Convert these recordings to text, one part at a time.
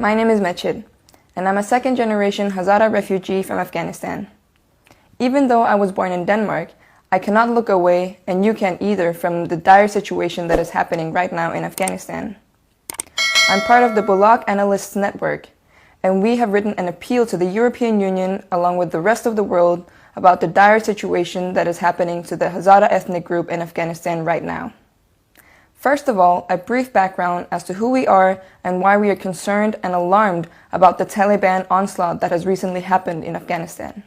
My name is Mehajir, and I'm a second-generation Hazara refugee from Afghanistan. Even though I was born in Denmark, I cannot look away, and you can't either, from the dire situation that is happening right now in Afghanistan. I'm part of the Bulaq Analysts Network, and we have written an appeal to the European Union along with the rest of the world about the dire situation that is happening to the Hazara ethnic group in Afghanistan right now. First of all, a brief background as to who we are and why we are concerned and alarmed about the Taliban onslaught that has recently happened in Afghanistan.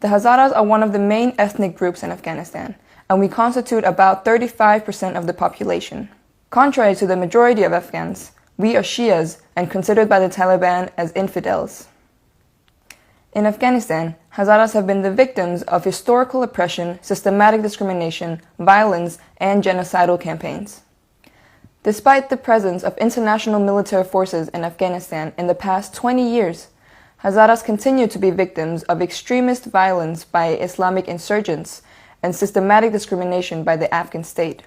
The Hazaras are one of the main ethnic groups in Afghanistan, and we constitute about 35% of the population. Contrary to the majority of Afghans, we are Shias and considered by the Taliban as infidels. In Afghanistan, Hazaras have been the victims of historical oppression, systematic discrimination, violence, and genocidal campaigns. Despite the presence of international military forces in Afghanistan in the past 20 years, Hazaras continue to be victims of extremist violence by Islamic insurgents and systematic discrimination by the Afghan state.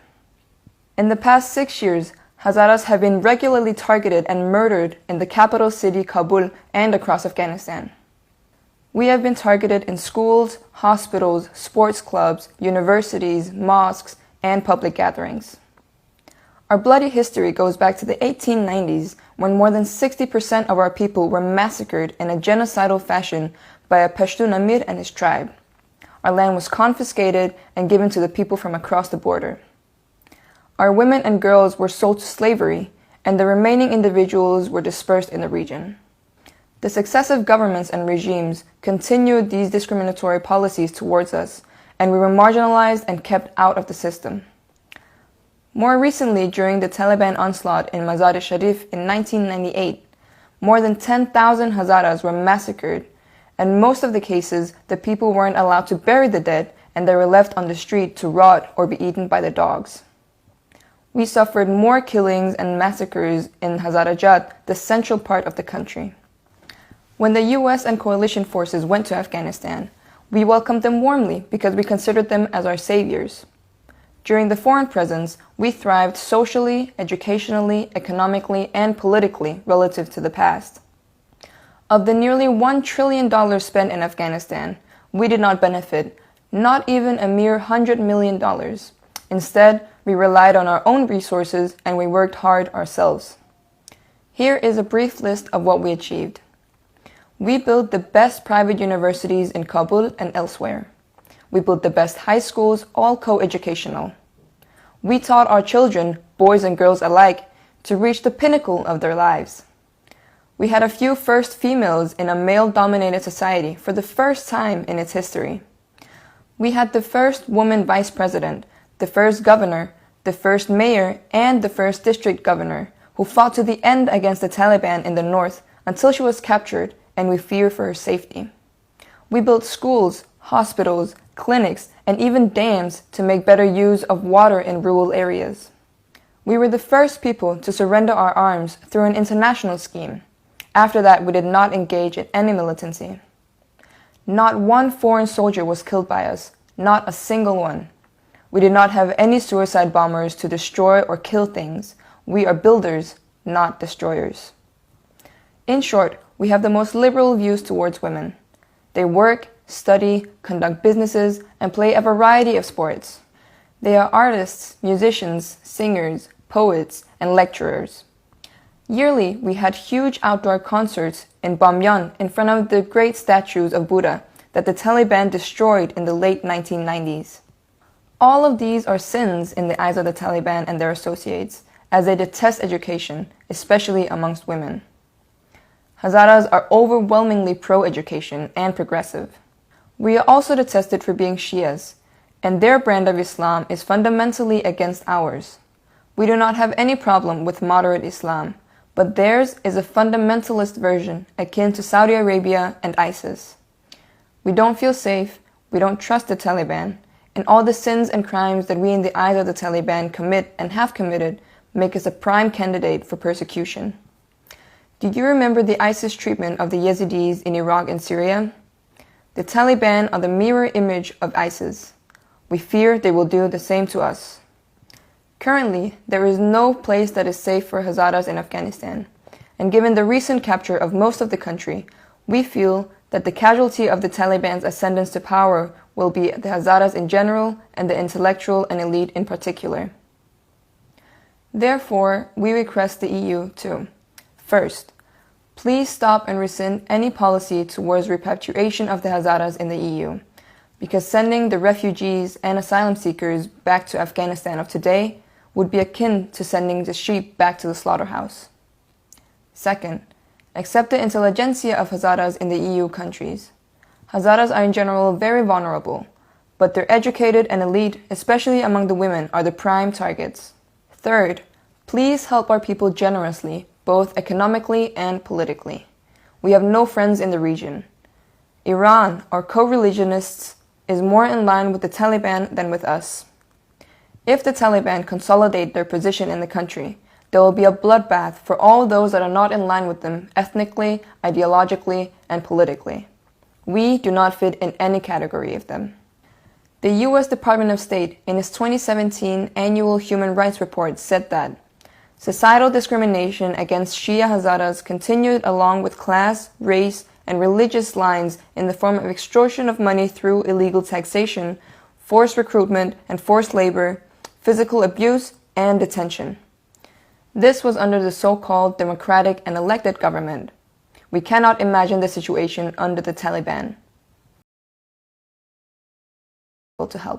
In the past 6 years, Hazaras have been regularly targeted and murdered in the capital city Kabul and across Afghanistan. We have been targeted in schools, hospitals, sports clubs, universities, mosques, and public gatherings. Our bloody history goes back to the 1890s, when more than 60% of our people were massacred in a genocidal fashion by a Pashtun Amir and his tribe. Our land was confiscated and given to the people from across the border. Our women and girls were sold to slavery, and the remaining individuals were dispersed in the region. The successive governments and regimes continued these discriminatory policies towards us, and we were marginalized and kept out of the system. More recently, during the Taliban onslaught in Mazar-e-Sharif in 1998, more than 10,000 Hazaras were massacred, and in most of the cases, the people weren't allowed to bury the dead, and they were left on the street to rot or be eaten by the dogs. We suffered more killings and massacres in Hazarajat, the central part of the country. When the US and coalition forces went to Afghanistan, we welcomed them warmly because we considered them as our saviors. During the foreign presence, we thrived socially, educationally, economically, and politically relative to the past. Of the nearly $1 trillion spent in Afghanistan, we did not benefit, not even a mere $100 million. Instead, we relied on our own resources and we worked hard ourselves. Here is a brief list of what we achieved. We built the best private universities in Kabul and elsewhere. We built the best high schools, all co-educational. We taught our children, boys and girls alike, to reach the pinnacle of their lives. We had a few first females in a male-dominated society for the first time in its history. We had the first woman vice president, the first governor, the first mayor, and the first district governor, who fought to the end against the Taliban in the north until she was captured, and we fear for her safety. We built schools, hospitals, clinics, and even dams to make better use of water in rural areas. We were the first people to surrender our arms through an international scheme. After that, we did not engage in any militancy. Not one foreign soldier was killed by us, not a single one. We did not have any suicide bombers to destroy or kill things. We are builders, not destroyers. In short, we have the most liberal views towards women. They work, study, conduct businesses, and play a variety of sports. They are artists, musicians, singers, poets, and lecturers. Yearly, we had huge outdoor concerts in Bamyan in front of the great statues of Buddha that the Taliban destroyed in the late 1990s. All of these are sins in the eyes of the Taliban and their associates, as they detest education, especially amongst women. Hazaras are overwhelmingly pro-education and progressive. We are also detested for being Shias, and their brand of Islam is fundamentally against ours. We do not have any problem with moderate Islam, but theirs is a fundamentalist version akin to Saudi Arabia and ISIS. We don't feel safe, we don't trust the Taliban, and all the sins and crimes that we in the eyes of the Taliban commit and have committed make us a prime candidate for persecution. Do you remember the ISIS treatment of the Yazidis in Iraq and Syria? The Taliban are the mirror image of ISIS. We fear they will do the same to us. Currently, there is no place that is safe for Hazaras in Afghanistan, and given the recent capture of most of the country, we feel that the casualty of the Taliban's ascendance to power will be the Hazaras in general and the intellectual and elite in particular. Therefore, we request the EU to: first, please stop and rescind any policy towards repatriation of the Hazaras in the EU, because sending the refugees and asylum seekers back to Afghanistan of today would be akin to sending the sheep back to the slaughterhouse. Second, accept the intelligentsia of Hazaras in the EU countries. Hazaras are in general very vulnerable, but their educated and elite, especially among the women, are the prime targets. Third, please help our people generously, both economically and politically. We have no friends in the region. Iran, our co-religionists, is more in line with the Taliban than with us. If the Taliban consolidate their position in the country, there will be a bloodbath for all those that are not in line with them ethnically, ideologically, and politically. We do not fit in any category of them. The U.S. Department of State, in its 2017 annual Human Rights Report, said that societal discrimination against Shia Hazaras continued along with class, race, and religious lines in the form of extortion of money through illegal taxation, forced recruitment and forced labor, physical abuse, and detention. This was under the so-called democratic and elected government. We cannot imagine the situation under the Taliban. To help.